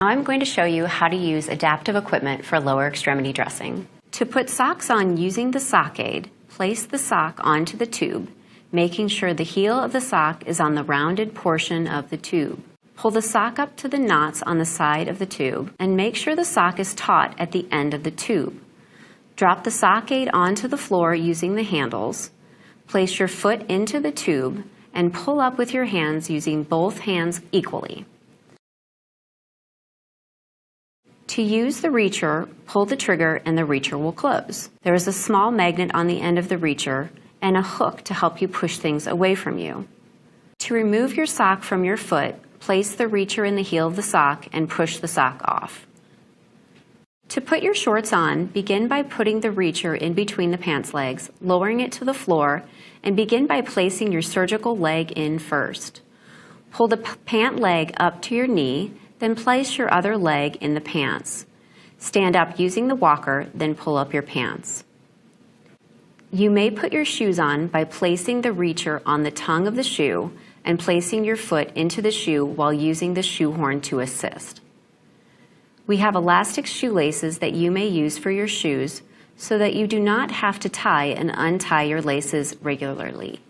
Now I'm going to show you how to use adaptive equipment for lower extremity dressing. To put socks on using the sock aid, place the sock onto the tube, making sure the heel of the sock is on the rounded portion of the tube. Pull the sock up to the knots on the side of the tube and make sure the sock is taut at the end of the tube. Drop the sock aid onto the floor using the handles. Place your foot into the tube and pull up with your hands using both hands equally. To use the reacher, pull the trigger and the reacher will close. There is a small magnet on the end of the reacher and a hook to help you push things away from you. To remove your sock from your foot, place the reacher in the heel of the sock and push the sock off. To put your shorts on, begin by putting the reacher in between the pants legs, lowering it to the floor, and begin by placing your surgical leg in first. Pull the pant leg up to your knee, then place your other leg in the pants. Stand up using the walker, then pull up your pants. You may put your shoes on by placing the reacher on the tongue of the shoe and placing your foot into the shoe while using the shoehorn to assist. We have elastic shoelaces that you may use for your shoes so that you do not have to tie and untie your laces regularly.